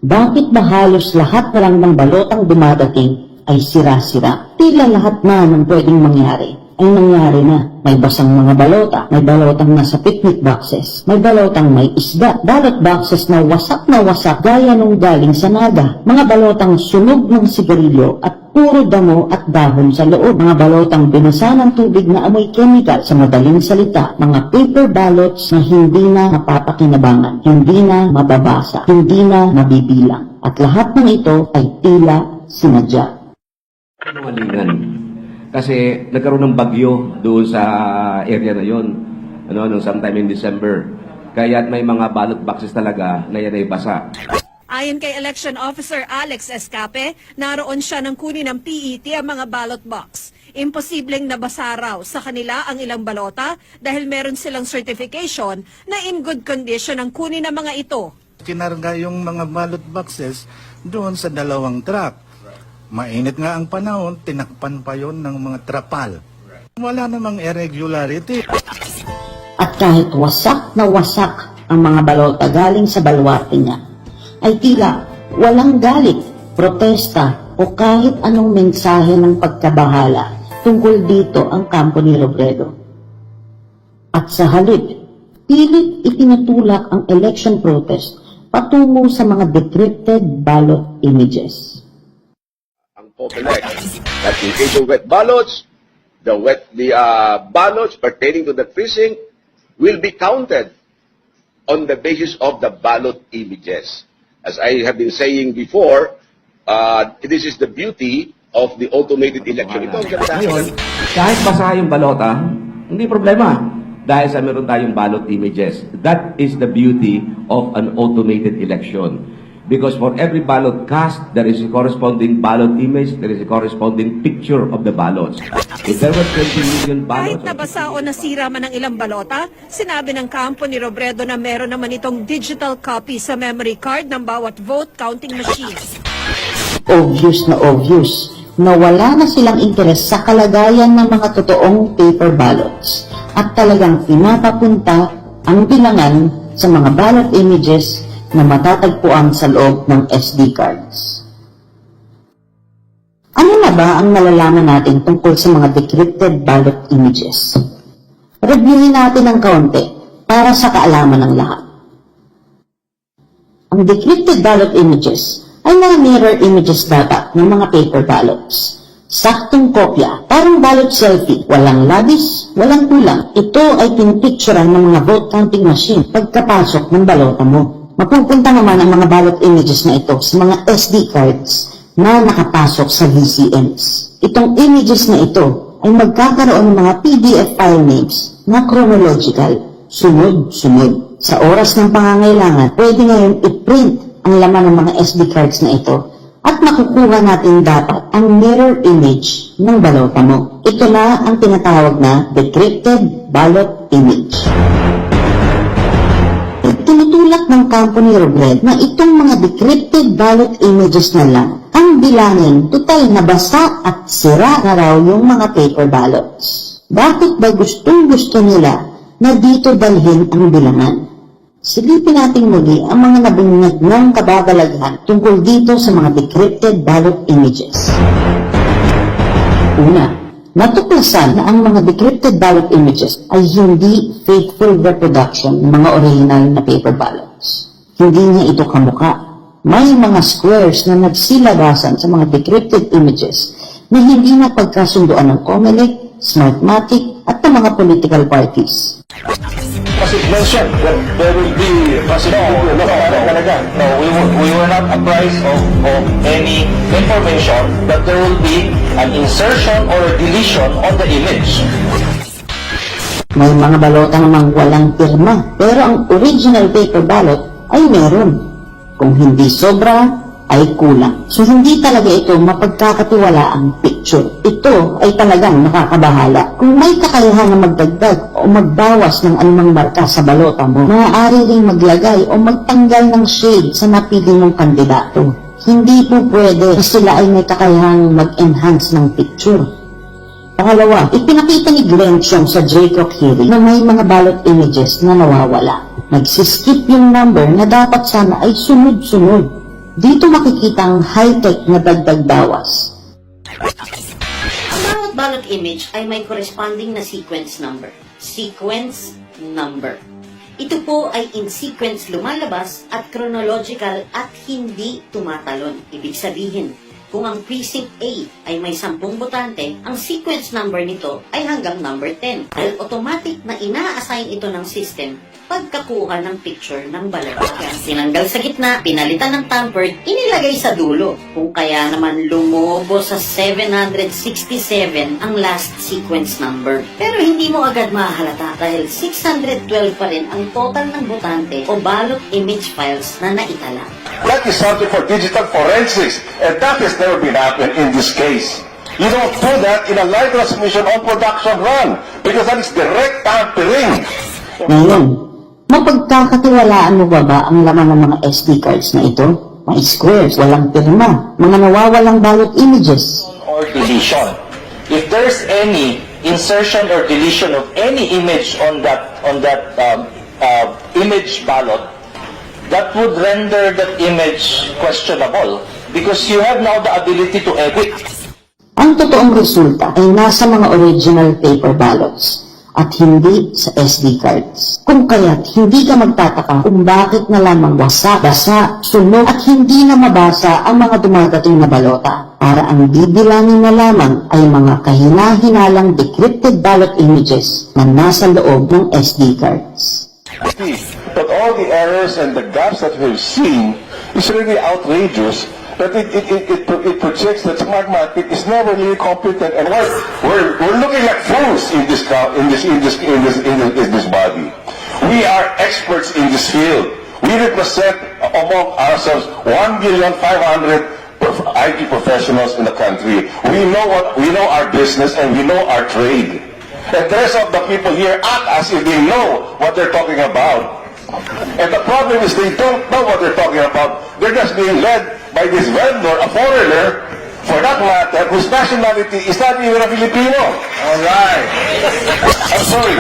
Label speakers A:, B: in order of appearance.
A: Bakit ba halos lahat na lang ng balotang dumadating ay sira-sira? Tila lahat na ng pwedeng mangyari ay nangyari na. May basang mga balota, may balotang nasa picnic boxes, may balotang may isda, ballot boxes na wasak gaya nung galing sa naga, mga balotang sunog ng sigarilyo at puro damo at dahon sa loob, mga balotang binasa ng tubig na amoy chemical, sa madaling salita, mga paper ballots na hindi na mapapakinabangan, hindi na mababasa, hindi na mabibilang. At lahat ng ito ay tila sinadya.
B: Malingan. Kasi nagkaroon ng bagyo doon sa area na yon, nung sometime in December. Kaya may mga ballot boxes talaga na yan ay basa.
C: Ayon kay Election Officer Alex Escape, naroon siya ng kunin ng PET ang mga ballot box. Imposibleng nabasa raw sa kanila ang ilang balota dahil meron silang certification na in good condition ang kunin ng mga ito.
D: Kinarga yung mga ballot boxes doon sa 2 truck. Mainit nga ang panahon, tinakpan pa yon ng mga trapal. Wala namang irregularity.
A: At kahit wasak na wasak ang mga balota galing sa baluarte niya, ay tila walang galit, protesta o kahit anong mensahe ng pagkabahala tungkol dito ang kampo ni Robredo. At sa halip, pilit itinutulak ang election protest patungo sa mga decrypted ballot images.
E: That in case of wet ballots, the ballots pertaining to that precinct will be counted on the basis of the ballot images. As I have been saying before, this is the beauty of the automated election. Ito ang ganda.
B: Ngayon, kahit basa yung balota, hindi problema. Dahil sa meron tayong ballot images. That is the beauty of an automated election. Because for every ballot cast, there is a corresponding ballot image, there is a corresponding picture of the ballots. If there were 20 million ballots...
C: Kahit nabasa o nasira man ang ilang balota, sinabi ng kampo ni Robredo na meron naman itong digital copy sa memory card ng bawat vote counting machine.
A: Obvious na wala na silang interes sa kalagayan ng mga totoong paper ballots at talagang pinapapunta ang bilangan sa mga ballot images na matatagpuan sa loob ng SD cards. Ano na ba ang nalalaman natin tungkol sa mga decrypted ballot images? Reviewin natin ng kaunti para sa kaalaman ng lahat. Ang decrypted ballot images ay mga mirror images dapat ng mga paper ballots. Saktong kopya, parang ballot selfie, walang labis, walang kulang. Ito ay pinipicturean ng mga vote counting machine pagkapasok ng balota mo. Mapupunta naman ang mga ballot images na ito sa mga SD cards na nakapasok sa VCMs. Itong images na ito ay magkakaroon ng mga PDF file names na chronological, sunod-sunod. Sa oras ng pangangailangan, pwede ngayon i-print ang laman ng mga SD cards na ito at makukuha natin dapat ang mirror image ng balota mo. Ito na ang tinatawag na decrypted ballot image. Tinutulak ng kampo ni Robredo na itong mga decrypted ballot images na lang ang bilangin total na basa at sira na raw yung mga paper ballots. Bakit ba gustong-gusto nila na dito dalhin ang bilangan? Silipin natin muli ang mga nabunyag ng kababalaghan tungkol dito sa mga decrypted ballot images. Una, natuklasan na ang mga decrypted ballot images ay hindi faithful reproduction ng mga original na paper ballots. Hindi niya ito kamukha. May mga squares na nagsilabasan sa mga decrypted images na hindi na pagkasunduan ng COMELEC, Smartmatic at ng mga political parties.
F: Kasi mention that there will be possibility no, we were not apprised of any information that there will be an insertion or deletion on the image.
A: May mga balota namang walang pirma, pero ang original paper ballot ay meron. Kung hindi sobra, ay kulang. So hindi talaga ito mapagkakatiwala ang picture. Ito ay talagang nakakabahala. Kung may kakayahan na magdagdag o magbawas ng anumang marka sa balota mo, maaari ring maglagay o magtanggal ng shade sa napili mong kandidato. Hindi po pwede na sila ay may kakayahang mag-enhance ng picture. Pangalawa, ipinakita ni Glenn Chong sa JCOC hearing na may mga ballot images na nawawala. Nagsiskip yung number na dapat sana ay sunod-sunod. Dito makikita ang high-tech na dagdag bawas.
G: Ang bawat ballot image ay may corresponding na sequence number. Sequence number. Ito po ay in sequence lumalabas at chronological at hindi tumatalon. Ibig sabihin, kung ang precinct A ay may 10 botante, ang sequence number nito ay hanggang number 10. Dahil automatic na ina-assign ito ng system pagkakuha ng picture ng balota. Tinanggal sa gitna, pinalitan ng tampered, inilagay sa dulo. Kung kaya naman lumobo sa 767 ang last sequence number. Pero hindi mo agad mahalata dahil 612 pa rin ang total ng botante o ballot image files na naitala.
F: That is something for digital forensics, and that has never been happened in this case. You don't do that in a live transmission on production run because that is direct tampering.
A: Ngayon, mapagkakatiwalaan mo ba ang laman ng mga SD cards na ito? Mga squares, walang pirma, mga nawawalang ballot images.
F: Or deletion. If there's any insertion or deletion of any image on that image ballot, that would render that image questionable because you have now the ability to edit.
A: Ang totoong resulta ay nasa mga original paper ballots at hindi sa SD cards. Kung kaya't hindi ka magtataka kung bakit na lamang basa, sunog at hindi na mabasa ang mga dumadating na balota para ang bibilangin na lamang ay mga kahina-hinalang decrypted ballot images na nasa loob ng SD cards.
F: But all the errors and the gaps that we've seen is really outrageous. That it projects that smart market is never really competent, and we're looking like fools in this body. We are experts in this field. We represent among ourselves 1,500,000 IT professionals in the country. We know our business and we know our trade. And the rest of the people here act as if they know what they're talking about. And the problem is they don't know what they're talking about. They're just being led by this vendor, a foreigner, for that matter, whose nationality is not even a Filipino. All right. I'm sorry.